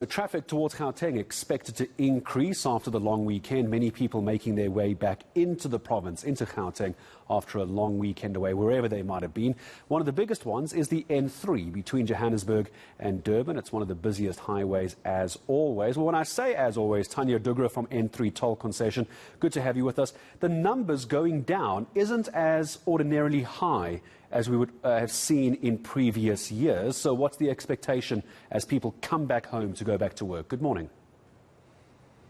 The traffic towards Gauteng expected to increase after the long weekend. Many people making their way back into the province, into Gauteng, after a long weekend away, wherever they might have been. One of the biggest ones is the N3 between Johannesburg and Durban. It's one of the busiest highways as always. Well, when I say as always, Thania Dhoogra from N3 Toll Concession, good to have you with us. The numbers going down isn't as ordinarily high as we would have seen in previous years. So what's the expectation as people come back home to go back to work? Good morning.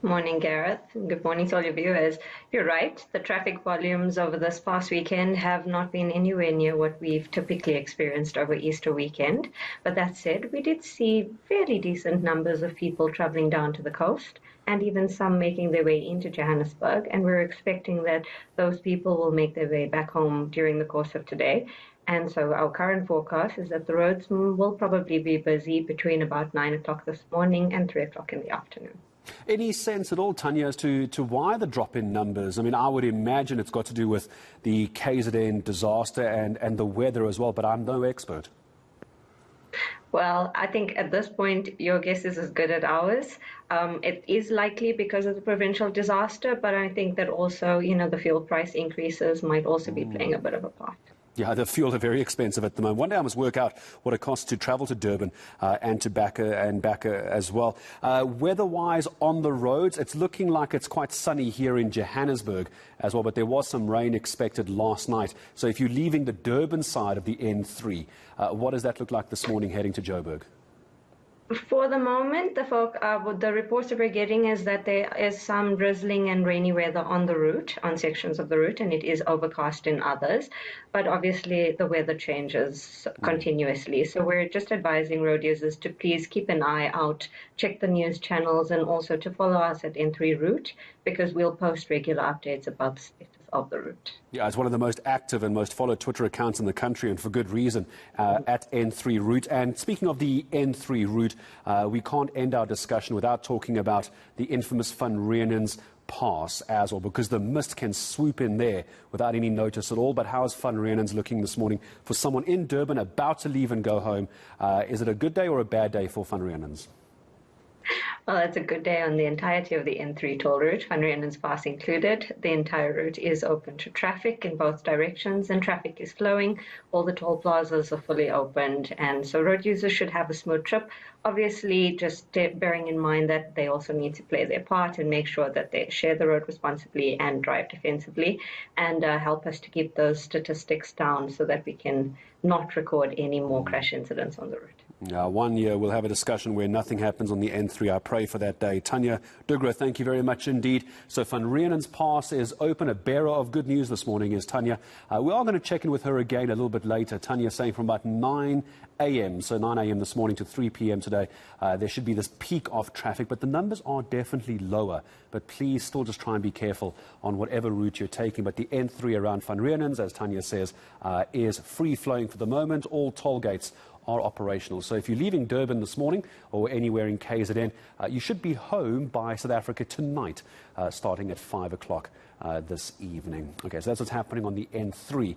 Morning, Gareth. Good morning to all your viewers. You're right. The traffic volumes over this past weekend have not been anywhere near what we've typically experienced over Easter weekend. But that said, we did see fairly decent numbers of people traveling down to the coast and even some making their way into Johannesburg. And we're expecting that those people will make their way back home during the course of today. And so our current forecast is that the roads will probably be busy between about 9 o'clock this morning and 3 o'clock in the afternoon. Any sense at all, Thania, as to why the drop in numbers? I mean, I would imagine it's got to do with the KZN disaster and the weather as well, but I'm no expert. Well, I think at this point, your guess is as good as ours. It is likely because of the provincial disaster, but I think that also, the fuel price increases might also be playing a bit of a part. Yeah, the fuel are very expensive at the moment. One day I must work out what it costs to travel to Durban and to back as well. Weather-wise on the roads, it's looking like it's quite sunny here in Johannesburg as well, but there was some rain expected last night. So if you're leaving the Durban side of the N3, what does that look like this morning heading to Joburg? For the moment, the reports that we're getting is that there is some drizzling and rainy weather on the route, on sections of the route, and it is overcast in others. But obviously, the weather changes continuously. So we're just advising road users to please keep an eye out, check the news channels, and also to follow us at N3 Route, because we'll post regular updates about the status of the route. Yeah, it's one of the most active and most followed Twitter accounts in the country, and for good reason, at N3 Route. And speaking of the N3 Route, we can't end our discussion without talking about the infamous Van Riemen's pass as well, because the mist can swoop in there without any notice at all. But how is Van Riemen's looking this morning for someone in Durban about to leave and go home? Is it a good day or a bad day for Van Riemen's? Well, it's a good day on the entirety of the N3 toll route, Van Riemen's Pass included. The entire route is open to traffic in both directions, and traffic is flowing. All the toll plazas are fully opened, and so road users should have a smooth trip. Obviously, just bearing in mind that they also need to play their part and make sure that they share the road responsibly and drive defensively, and help us to keep those statistics down so that we can not record any more crash incidents on the route. 1 year we'll have a discussion where nothing happens on the N3. I pray for that day. Thania Dhoogra, thank you very much indeed. So Van Riemen's Pass is open. A bearer of good news this morning is Thania. We are going to check in with her again a little bit later. Thania saying from about 9 a.m., so 9 a.m. this morning to 3 p.m. today, there should be this peak of traffic, but the numbers are definitely lower. But please still just try and be careful on whatever route you're taking. But the N3 around Van Riemen's, as Thania says, is free-flowing for the moment. All toll gates are operational. So if you're leaving Durban this morning or anywhere in KZN, you should be home by South Africa tonight, starting at 5 o'clock this evening. Okay, so that's what's happening on the N3.